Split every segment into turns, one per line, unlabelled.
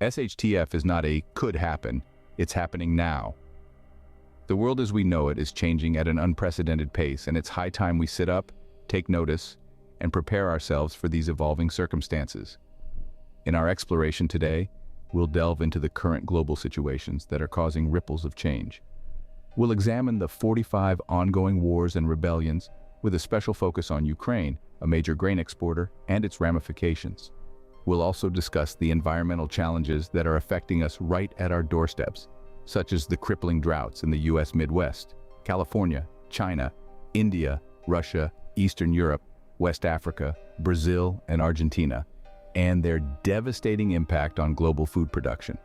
SHTF is not a could happen, it's happening now. The world as we know it is changing at an unprecedented pace, and it's high time we sit up, take notice, and prepare ourselves for these evolving circumstances. In our exploration today, we'll delve into the current global situations that are causing ripples of change. We'll examine the 45 ongoing wars and rebellions with a special focus on Ukraine, a major grain exporter, and its ramifications. We'll also discuss the environmental challenges that are affecting us right at our doorsteps, such as the crippling droughts in the US Midwest, California, China, India, Russia, Eastern Europe, West Africa, Brazil, and Argentina, and their devastating impact on global food production.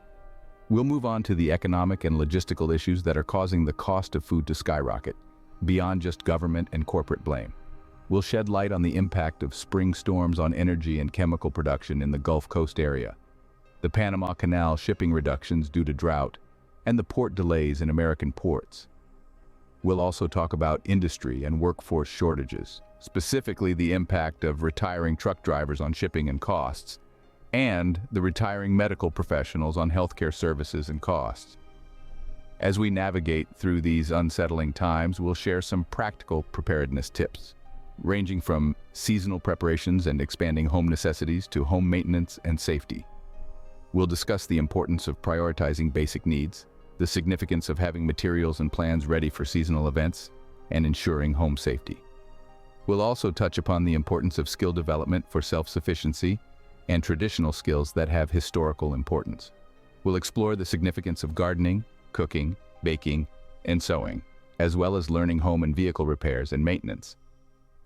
We'll move on to the economic and logistical issues that are causing the cost of food to skyrocket, beyond just government and corporate blame. We'll shed light on the impact of spring storms on energy and chemical production in the Gulf Coast area, the Panama Canal shipping reductions due to drought, and the port delays in American ports. We'll also talk about industry and workforce shortages, specifically the impact of retiring truck drivers on shipping and costs, and the retiring medical professionals on healthcare services and costs. As we navigate through these unsettling times, we'll share some practical preparedness tips, ranging from seasonal preparations and expanding home necessities to home maintenance and safety. We'll discuss the importance of prioritizing basic needs, the significance of having materials and plans ready for seasonal events, and ensuring home safety. We'll also touch upon the importance of skill development for self-sufficiency and traditional skills that have historical importance. We'll explore the significance of gardening, cooking, baking, and sewing, as well as learning home and vehicle repairs and maintenance.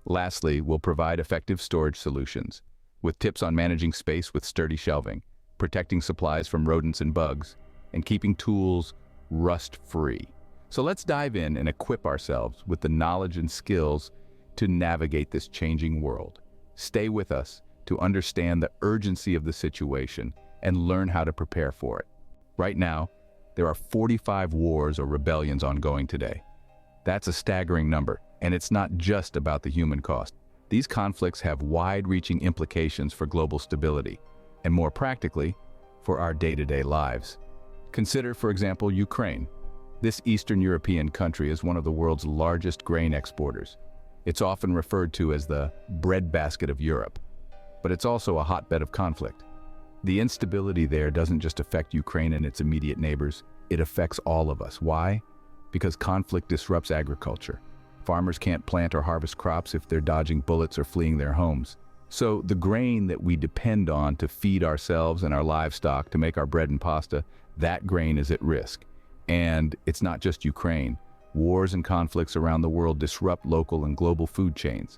Lastly, we'll provide effective storage solutions, with tips on managing space with sturdy shelving, protecting supplies from rodents and bugs, and keeping tools rust-free. So let's dive in and equip ourselves with the knowledge and skills to navigate this changing world. Stay with us to understand the urgency of the situation and learn how to prepare for it. Right now, there are 45 wars or rebellions ongoing today. That's a staggering number, and it's not just about the human cost. These conflicts have wide-reaching implications for global stability, and more practically, for our day-to-day lives. Consider, for example, Ukraine. This Eastern European country is one of the world's largest grain exporters. It's often referred to as the breadbasket of Europe, but it's also a hotbed of conflict. The instability there doesn't just affect Ukraine and its immediate neighbors, it affects all of us. Why? Because conflict disrupts agriculture. Farmers can't plant or harvest crops if they're dodging bullets or fleeing their homes. So the grain that we depend on to feed ourselves and our livestock to make our bread and pasta, that grain is at risk. And it's not just Ukraine. Wars and conflicts around the world disrupt local and global food chains.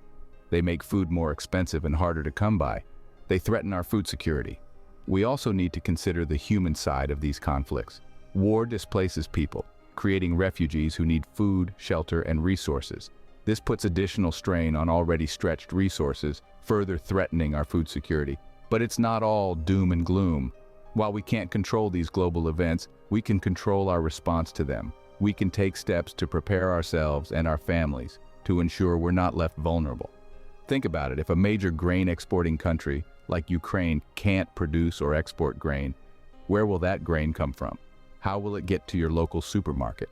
They make food more expensive and harder to come by. They threaten our food security. We also need to consider the human side of these conflicts. War displaces people, creating refugees who need food, shelter, and resources. This puts additional strain on already stretched resources, further threatening our food security. But it's not all doom and gloom. While we can't control these global events, we can control our response to them. We can take steps to prepare ourselves and our families to ensure we're not left vulnerable. Think about it, if a major grain exporting country like Ukraine can't produce or export grain, where will that grain come from? How will it get to your local supermarket?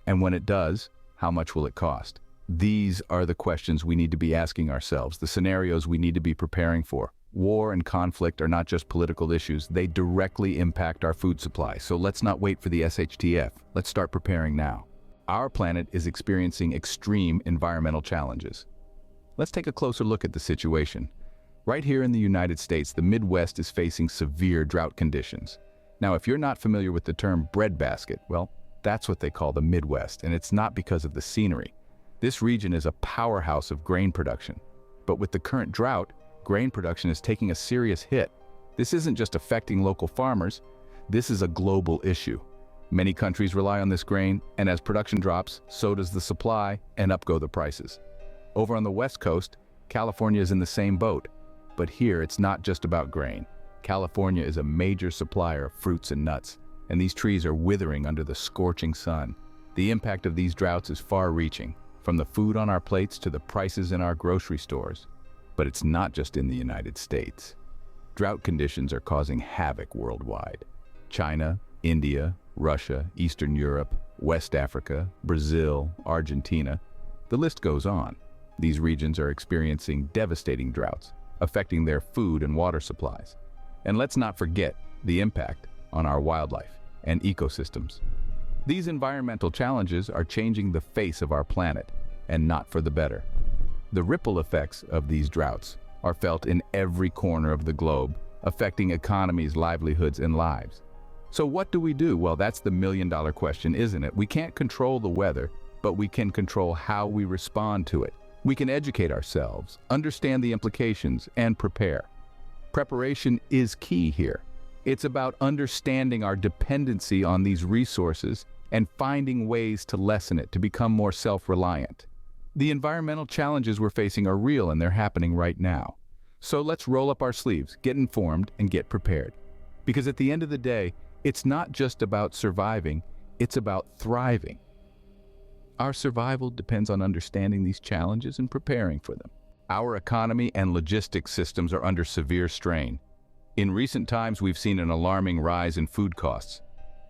And when it does, how much will it cost? These are the questions we need to be asking ourselves, the scenarios we need to be preparing for. War and conflict are not just political issues, they directly impact our food supply. So let's not wait for the SHTF. Let's start preparing now. Our planet is experiencing extreme environmental challenges. Let's take a closer look at the situation. Right here in the United States, the Midwest is facing severe drought conditions. Now, if you're not familiar with the term breadbasket, well, that's what they call the Midwest, and it's not because of the scenery. This region is a powerhouse of grain production. But with the current drought, grain production is taking a serious hit. This isn't just affecting local farmers, this is a global issue. Many countries rely on this grain, and as production drops, so does the supply, and up go the prices. Over on the West Coast, California is in the same boat. But here, it's not just about grain. California is a major supplier of fruits and nuts, and these trees are withering under the scorching sun. The impact of these droughts is far-reaching, from the food on our plates to the prices in our grocery stores. But it's not just in the United States. Drought conditions are causing havoc worldwide. China, India, Russia, Eastern Europe, West Africa, Brazil, Argentina, the list goes on. These regions are experiencing devastating droughts, affecting their food and water supplies. And let's not forget the impact on our wildlife and ecosystems. These environmental challenges are changing the face of our planet, and not for the better. The ripple effects of these droughts are felt in every corner of the globe, affecting economies, livelihoods, and lives. So what do we do? Well, that's the million-dollar question, isn't it? We can't control the weather, but we can control how we respond to it. We can educate ourselves, understand the implications, and prepare. Preparation is key here. It's about understanding our dependency on these resources and finding ways to lessen it, to become more self-reliant. The environmental challenges we're facing are real and they're happening right now. So let's roll up our sleeves, get informed, and get prepared. Because at the end of the day, it's not just about surviving, it's about thriving. Our survival depends on understanding these challenges and preparing for them. Our economy and logistics systems are under severe strain. In recent times, we've seen an alarming rise in food costs.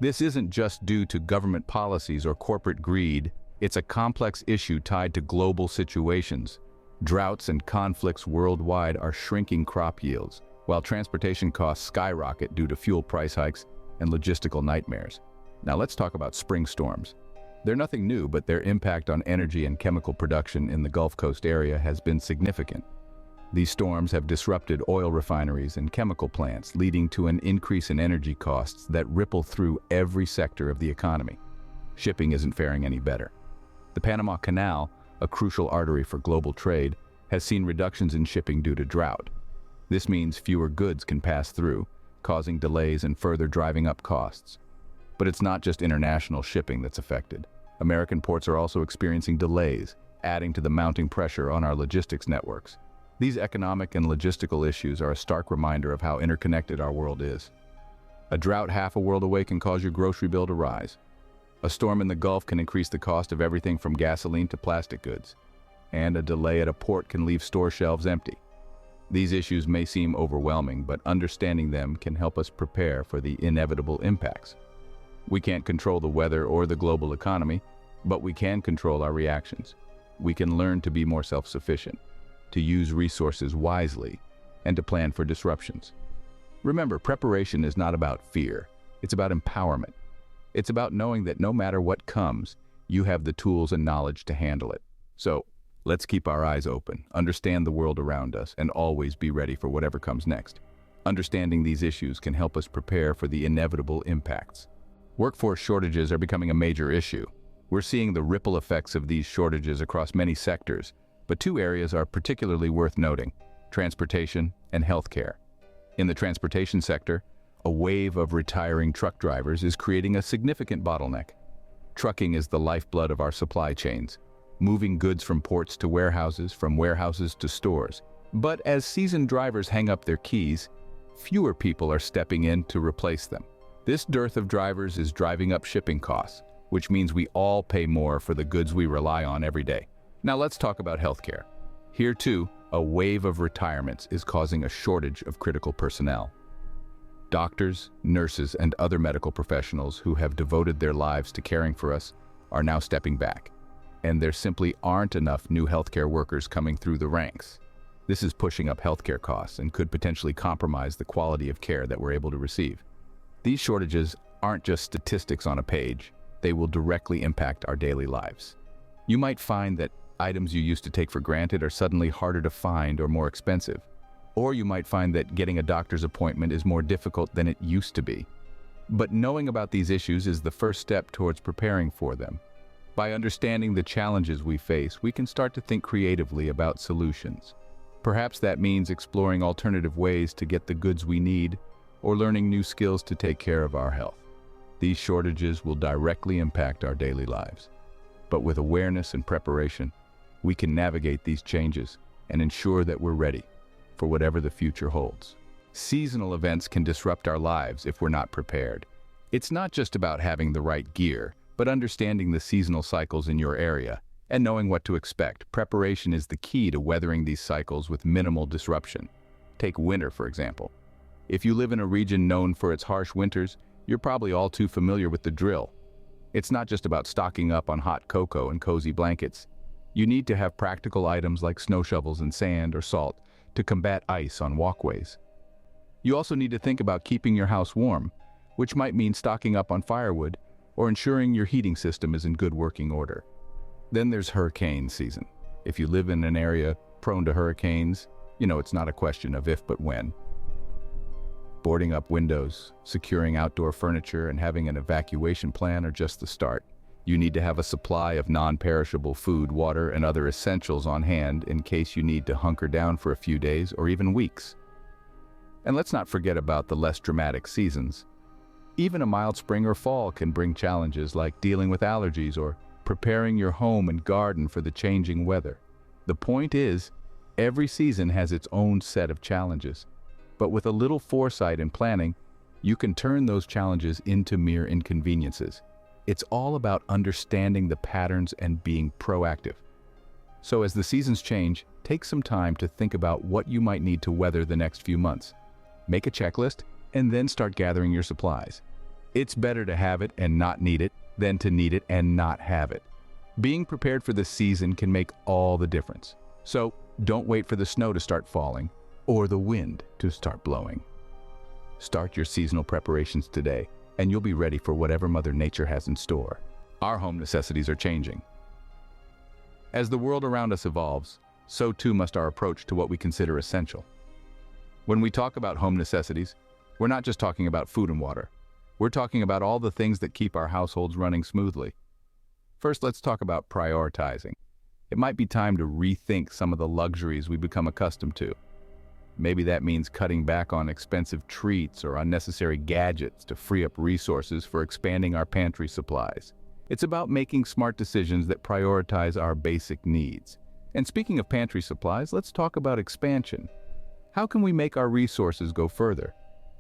This isn't just due to government policies or corporate greed. It's a complex issue tied to global situations. Droughts and conflicts worldwide are shrinking crop yields, while transportation costs skyrocket due to fuel price hikes and logistical nightmares. Now let's talk about spring storms. They're nothing new, but their impact on energy and chemical production in the Gulf Coast area has been significant. These storms have disrupted oil refineries and chemical plants, leading to an increase in energy costs that ripple through every sector of the economy. Shipping isn't faring any better. The Panama Canal, a crucial artery for global trade, has seen reductions in shipping due to drought. This means fewer goods can pass through, causing delays and further driving up costs. But it's not just international shipping that's affected. American ports are also experiencing delays, adding to the mounting pressure on our logistics networks. These economic and logistical issues are a stark reminder of how interconnected our world is. A drought half a world away can cause your grocery bill to rise. A storm in the Gulf can increase the cost of everything from gasoline to plastic goods. And a delay at a port can leave store shelves empty. These issues may seem overwhelming, but understanding them can help us prepare for the inevitable impacts. We can't control the weather or the global economy, but we can control our reactions. We can learn to be more self-sufficient, to use resources wisely, and to plan for disruptions. Remember, preparation is not about fear. It's about empowerment. It's about knowing that no matter what comes, you have the tools and knowledge to handle it. So, let's keep our eyes open, understand the world around us, and always be ready for whatever comes next. Understanding these issues can help us prepare for the inevitable impacts. Workforce shortages are becoming a major issue. We're seeing the ripple effects of these shortages across many sectors, but two areas are particularly worth noting: transportation and healthcare. In the transportation sector, a wave of retiring truck drivers is creating a significant bottleneck. Trucking is the lifeblood of our supply chains, moving goods from ports to warehouses, from warehouses to stores. But as seasoned drivers hang up their keys, fewer people are stepping in to replace them. This dearth of drivers is driving up shipping costs, which means we all pay more for the goods we rely on every day. Now let's talk about healthcare. Here too, a wave of retirements is causing a shortage of critical personnel. Doctors, nurses, and other medical professionals who have devoted their lives to caring for us are now stepping back, and there simply aren't enough new healthcare workers coming through the ranks. This is pushing up healthcare costs and could potentially compromise the quality of care that we're able to receive. These shortages aren't just statistics on a page. They will directly impact our daily lives. You might find that items you used to take for granted are suddenly harder to find or more expensive. Or you might find that getting a doctor's appointment is more difficult than it used to be. But knowing about these issues is the first step towards preparing for them. By understanding the challenges we face, we can start to think creatively about solutions. Perhaps that means exploring alternative ways to get the goods we need, or learning new skills to take care of our health. These shortages will directly impact our daily lives. But with awareness and preparation, we can navigate these changes and ensure that we're ready for whatever the future holds. Seasonal events can disrupt our lives if we're not prepared. It's not just about having the right gear, but understanding the seasonal cycles in your area and knowing what to expect. Preparation is the key to weathering these cycles with minimal disruption. Take winter, for example. If you live in a region known for its harsh winters, you're probably all too familiar with the drill. It's not just about stocking up on hot cocoa and cozy blankets. You need to have practical items like snow shovels and sand or salt to combat ice on walkways. You also need to think about keeping your house warm, which might mean stocking up on firewood or ensuring your heating system is in good working order. Then there's hurricane season. If you live in an area prone to hurricanes, it's not a question of if but when. Boarding up windows, securing outdoor furniture, and having an evacuation plan are just the start. You need to have a supply of non-perishable food, water, and other essentials on hand in case you need to hunker down for a few days or even weeks. And let's not forget about the less dramatic seasons. Even a mild spring or fall can bring challenges like dealing with allergies or preparing your home and garden for the changing weather. The point is, every season has its own set of challenges. But with a little foresight and planning, you can turn those challenges into mere inconveniences. It's all about understanding the patterns and being proactive. So as the seasons change, take some time to think about what you might need to weather the next few months. Make a checklist and then start gathering your supplies. It's better to have it and not need it than to need it and not have it. Being prepared for the season can make all the difference. So don't wait for the snow to start falling or the wind to start blowing. Start your seasonal preparations today, and you'll be ready for whatever Mother Nature has in store. Our home necessities are changing. As the world around us evolves, so too must our approach to what we consider essential. When we talk about home necessities, we're not just talking about food and water. We're talking about all the things that keep our households running smoothly. First, let's talk about prioritizing. It might be time to rethink some of the luxuries we become accustomed to. Maybe that means cutting back on expensive treats or unnecessary gadgets to free up resources for expanding our pantry supplies. It's about making smart decisions that prioritize our basic needs. And speaking of pantry supplies, let's talk about expansion. How can we make our resources go further?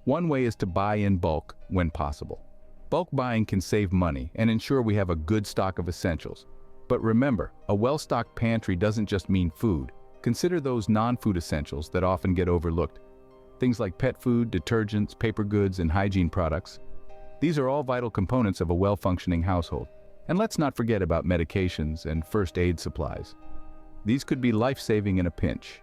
One way is to buy in bulk when possible. Bulk buying can save money and ensure we have a good stock of essentials. But remember, a well-stocked pantry doesn't just mean food. Consider those non-food essentials that often get overlooked. Things like pet food, detergents, paper goods, and hygiene products. These are all vital components of a well-functioning household. And let's not forget about medications and first aid supplies. These could be life-saving in a pinch.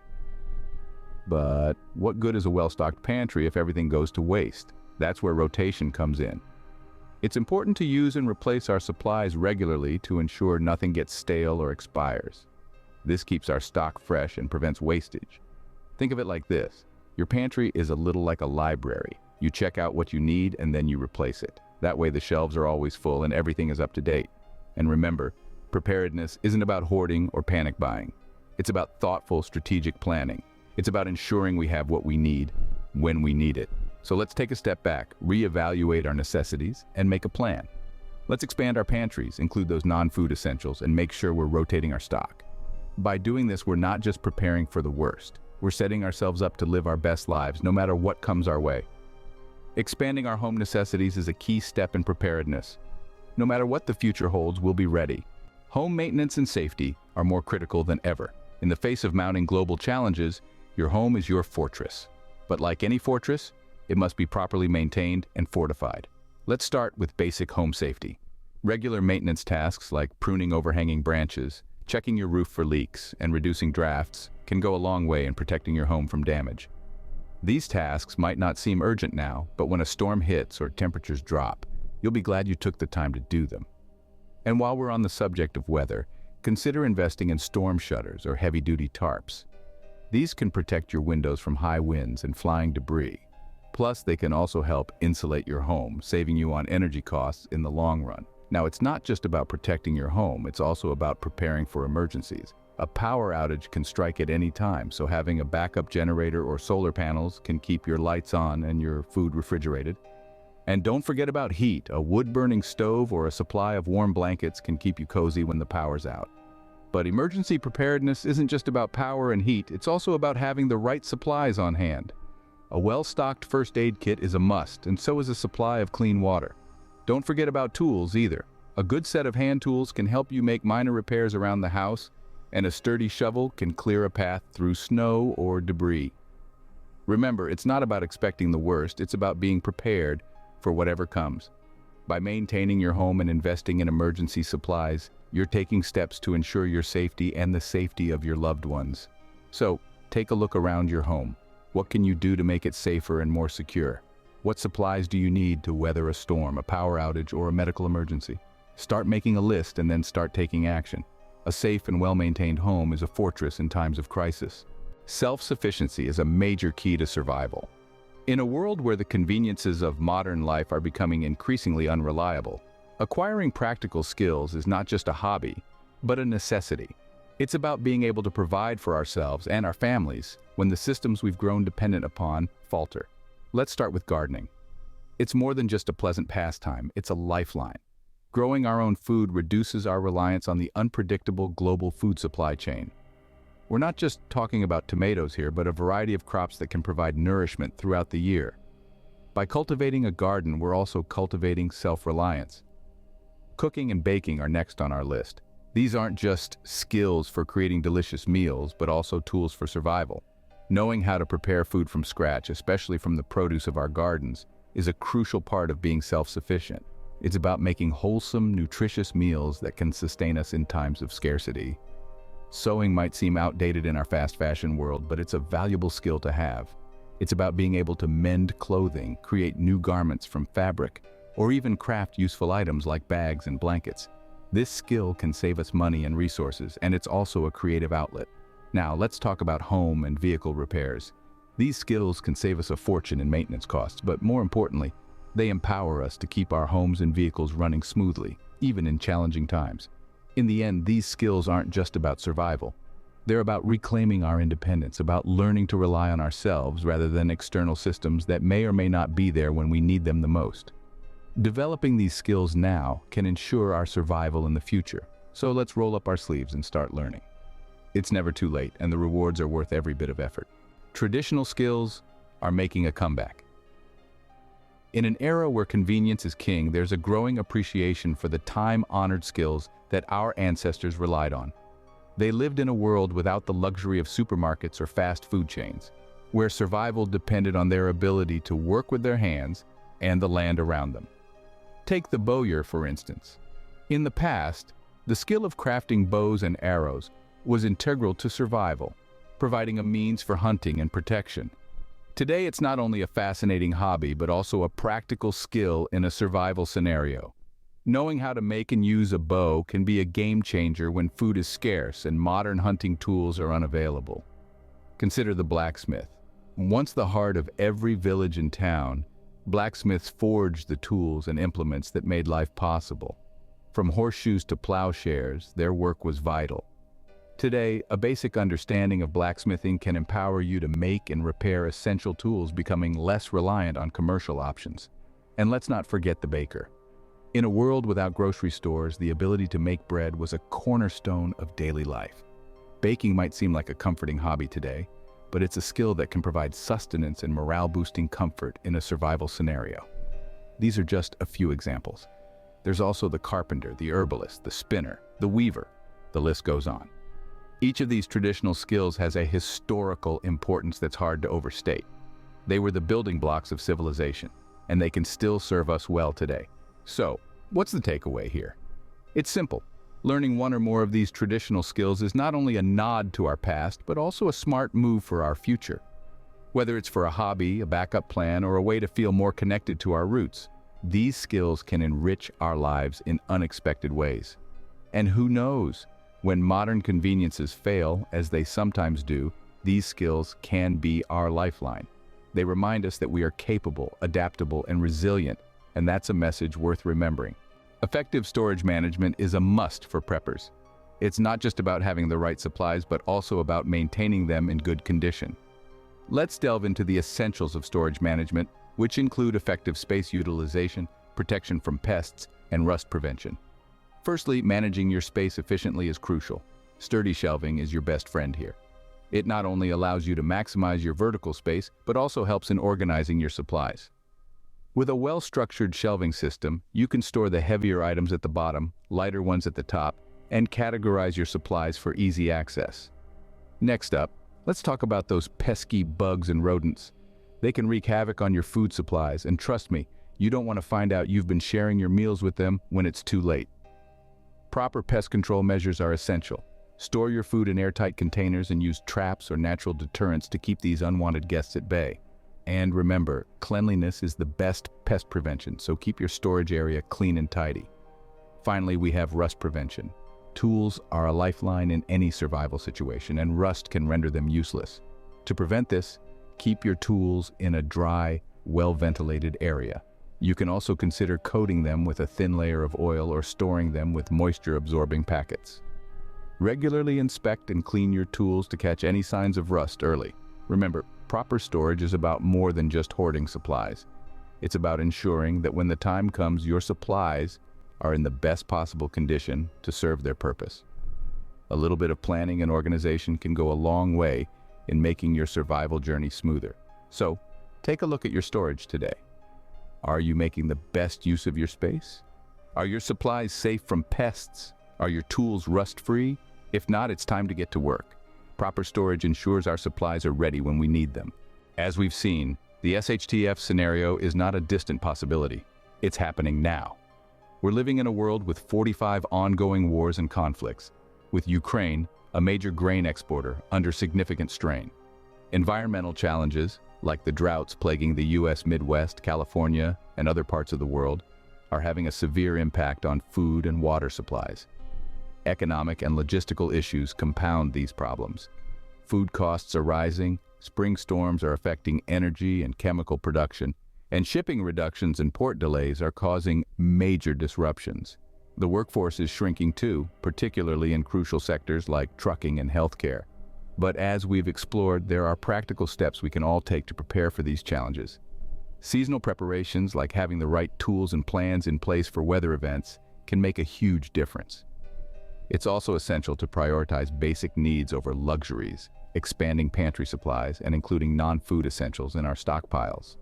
But what good is a well-stocked pantry if everything goes to waste? That's where rotation comes in. It's important to use and replace our supplies regularly to ensure nothing gets stale or expires. This keeps our stock fresh and prevents wastage. Think of it like this. Your pantry is a little like a library. You check out what you need and then you replace it. That way the shelves are always full and everything is up to date. And remember, preparedness isn't about hoarding or panic buying. It's about thoughtful, strategic planning. It's about ensuring we have what we need when we need it. So let's take a step back, reevaluate our necessities, and make a plan. Let's expand our pantries, include those non-food essentials, and make sure we're rotating our stock. By doing this, we're not just preparing for the worst. We're setting ourselves up to live our best lives, no matter what comes our way. Expanding our home necessities is a key step in preparedness. No matter what the future holds, we'll be ready. Home maintenance and safety are more critical than ever. In the face of mounting global challenges, your home is your fortress. But like any fortress, it must be properly maintained and fortified. Let's start with basic home safety. Regular maintenance tasks like pruning overhanging branches, checking your roof for leaks, and reducing drafts can go a long way in protecting your home from damage. These tasks might not seem urgent now, but when a storm hits or temperatures drop, you'll be glad you took the time to do them. And while we're on the subject of weather, consider investing in storm shutters or heavy-duty tarps. These can protect your windows from high winds and flying debris. Plus, they can also help insulate your home, saving you on energy costs in the long run. Now, it's not just about protecting your home, it's also about preparing for emergencies. A power outage can strike at any time, so having a backup generator or solar panels can keep your lights on and your food refrigerated. And don't forget about heat. A wood-burning stove or a supply of warm blankets can keep you cozy when the power's out. But emergency preparedness isn't just about power and heat, it's also about having the right supplies on hand. A well-stocked first aid kit is a must, and so is a supply of clean water. Don't forget about tools either. A good set of hand tools can help you make minor repairs around the house, and a sturdy shovel can clear a path through snow or debris. Remember, it's not about expecting the worst, it's about being prepared for whatever comes. By maintaining your home and investing in emergency supplies, you're taking steps to ensure your safety and the safety of your loved ones. So, take a look around your home. What can you do to make it safer and more secure? What supplies do you need to weather a storm, a power outage, or a medical emergency? Start making a list and then start taking action. A safe and well-maintained home is a fortress in times of crisis. Self-sufficiency is a major key to survival. In a world where the conveniences of modern life are becoming increasingly unreliable, acquiring practical skills is not just a hobby, but a necessity. It's about being able to provide for ourselves and our families when the systems we've grown dependent upon falter. Let's start with gardening. It's more than just a pleasant pastime, it's a lifeline. Growing our own food reduces our reliance on the unpredictable global food supply chain. We're not just talking about tomatoes here, but a variety of crops that can provide nourishment throughout the year. By cultivating a garden, we're also cultivating self-reliance. Cooking and baking are next on our list. These aren't just skills for creating delicious meals, but also tools for survival. Knowing how to prepare food from scratch, especially from the produce of our gardens, is a crucial part of being self-sufficient. It's about making wholesome, nutritious meals that can sustain us in times of scarcity. Sewing might seem outdated in our fast fashion world, but it's a valuable skill to have. It's about being able to mend clothing, create new garments from fabric, or even craft useful items like bags and blankets. This skill can save us money and resources, and it's also a creative outlet. Now, let's talk about home and vehicle repairs. These skills can save us a fortune in maintenance costs, but more importantly, they empower us to keep our homes and vehicles running smoothly, even in challenging times. In the end, these skills aren't just about survival. They're about reclaiming our independence, about learning to rely on ourselves rather than external systems that may or may not be there when we need them the most. Developing these skills now can ensure our survival in the future. So let's roll up our sleeves and start learning. It's never too late, and the rewards are worth every bit of effort. Traditional skills are making a comeback. In an era where convenience is king, there's a growing appreciation for the time-honored skills that our ancestors relied on. They lived in a world without the luxury of supermarkets or fast food chains, where survival depended on their ability to work with their hands and the land around them. Take the bowyer, for instance. In the past, the skill of crafting bows and arrows was integral to survival, providing a means for hunting and protection. Today, it's not only a fascinating hobby, but also a practical skill in a survival scenario. Knowing how to make and use a bow can be a game changer when food is scarce and modern hunting tools are unavailable. Consider the blacksmith. Once the heart of every village and town, blacksmiths forged the tools and implements that made life possible. From horseshoes to plowshares, their work was vital. Today, a basic understanding of blacksmithing can empower you to make and repair essential tools, becoming less reliant on commercial options. And let's not forget the baker. In a world without grocery stores, the ability to make bread was a cornerstone of daily life. Baking might seem like a comforting hobby today, but it's a skill that can provide sustenance and morale-boosting comfort in a survival scenario. These are just a few examples. There's also the carpenter, the herbalist, the spinner, the weaver. The list goes on. Each of these traditional skills has a historical importance that's hard to overstate. They were the building blocks of civilization, and they can still serve us well today. So, what's the takeaway here? It's simple. Learning one or more of these traditional skills is not only a nod to our past, but also a smart move for our future. Whether it's for a hobby, a backup plan, or a way to feel more connected to our roots, these skills can enrich our lives in unexpected ways. And who knows? When modern conveniences fail, as they sometimes do, these skills can be our lifeline. They remind us that we are capable, adaptable, and resilient, and that's a message worth remembering. Effective storage management is a must for preppers. It's not just about having the right supplies, but also about maintaining them in good condition. Let's delve into the essentials of storage management, which include effective space utilization, protection from pests, and rust prevention. Firstly, managing your space efficiently is crucial. Sturdy shelving is your best friend here. It not only allows you to maximize your vertical space, but also helps in organizing your supplies. With a well-structured shelving system, you can store the heavier items at the bottom, lighter ones at the top, and categorize your supplies for easy access. Next up, let's talk about those pesky bugs and rodents. They can wreak havoc on your food supplies, and trust me, you don't want to find out you've been sharing your meals with them when it's too late. Proper pest control measures are essential. Store your food in airtight containers and use traps or natural deterrents to keep these unwanted guests at bay. And remember, cleanliness is the best pest prevention, so keep your storage area clean and tidy. Finally, we have rust prevention. Tools are a lifeline in any survival situation, and rust can render them useless. To prevent this, keep your tools in a dry, well-ventilated area. You can also consider coating them with a thin layer of oil or storing them with moisture-absorbing packets. Regularly inspect and clean your tools to catch any signs of rust early. Remember, proper storage is about more than just hoarding supplies. It's about ensuring that when the time comes, your supplies are in the best possible condition to serve their purpose. A little bit of planning and organization can go a long way in making your survival journey smoother. So, take a look at your storage today. Are you making the best use of your space? Are your supplies safe from pests? Are your tools rust-free? If not, it's time to get to work. Proper storage ensures our supplies are ready when we need them. As we've seen, the SHTF scenario is not a distant possibility. It's happening now. We're living in a world with 45 ongoing wars and conflicts, with Ukraine, a major grain exporter, under significant strain. Environmental challenges, like the droughts plaguing the U.S. Midwest, California, and other parts of the world, are having a severe impact on food and water supplies. Economic and logistical issues compound these problems. Food costs are rising, spring storms are affecting energy and chemical production, and shipping reductions and port delays are causing major disruptions. The workforce is shrinking too, particularly in crucial sectors like trucking and healthcare. But as we've explored, there are practical steps we can all take to prepare for these challenges. Seasonal preparations, like having the right tools and plans in place for weather events, can make a huge difference. It's also essential to prioritize basic needs over luxuries, expanding pantry supplies and including non-food essentials in our stockpiles.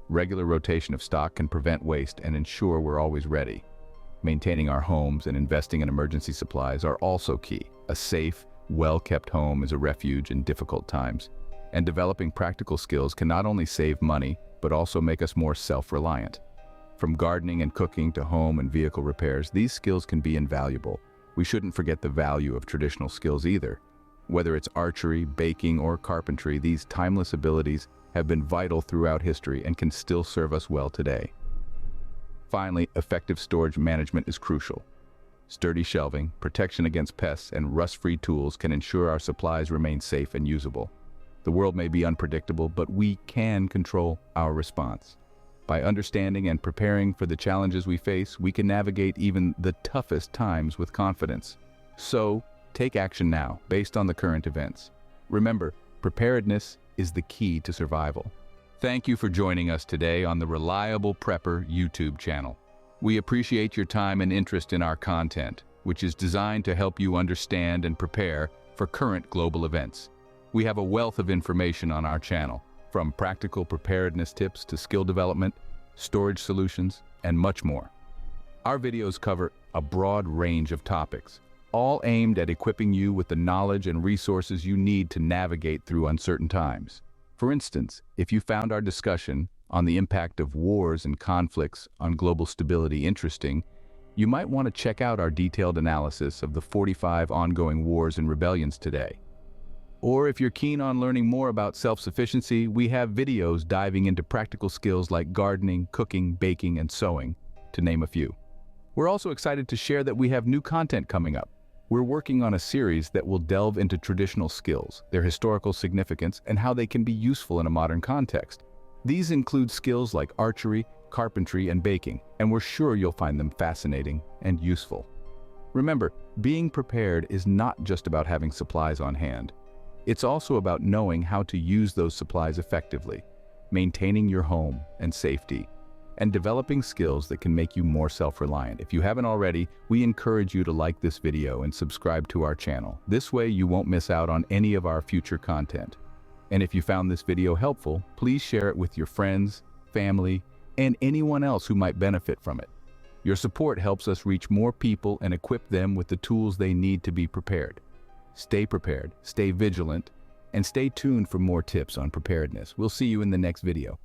Regular rotation of stock can prevent waste and ensure we're always ready. Maintaining our homes and investing in emergency supplies are also key. A safe, well-kept home is a refuge in difficult times, and developing practical skills can not only save money, but also make us more self-reliant. From gardening and cooking to home and vehicle repairs, these skills can be invaluable. We shouldn't forget the value of traditional skills either. Whether it's archery, baking, or carpentry, these timeless abilities have been vital throughout history and can still serve us well today. Finally, effective storage management is crucial. Sturdy shelving, protection against pests, and rust-free tools can ensure our supplies remain safe and usable. The world may be unpredictable, but we can control our response. By understanding and preparing for the challenges we face, we can navigate even the toughest times with confidence. So, take action now, based on the current events. Remember, preparedness is the key to survival. Thank you for joining us today on the Reliable Prepper YouTube channel. We appreciate your time and interest in our content, which is designed to help you understand and prepare for current global events. We have a wealth of information on our channel, from practical preparedness tips to skill development, storage solutions, and much more. Our videos cover a broad range of topics, all aimed at equipping you with the knowledge and resources you need to navigate through uncertain times. For instance, if you found our discussion on the impact of wars and conflicts on global stability interesting, you might want to check out our detailed analysis of the 45 ongoing wars and rebellions today. Or if you're keen on learning more about self-sufficiency, we have videos diving into practical skills like gardening, cooking, baking, and sewing, to name a few. We're also excited to share that we have new content coming up. We're working on a series that will delve into traditional skills, their historical significance, and how they can be useful in a modern context. These include skills like archery, carpentry, and baking, and we're sure you'll find them fascinating and useful. Remember, being prepared is not just about having supplies on hand. It's also about knowing how to use those supplies effectively, maintaining your home and safety, and developing skills that can make you more self-reliant. If you haven't already, we encourage you to like this video and subscribe to our channel. This way you won't miss out on any of our future content. And if you found this video helpful, please share it with your friends, family, and anyone else who might benefit from it. Your support helps us reach more people and equip them with the tools they need to be prepared. Stay prepared, stay vigilant, And stay tuned for more tips on preparedness. We'll see you in the next video.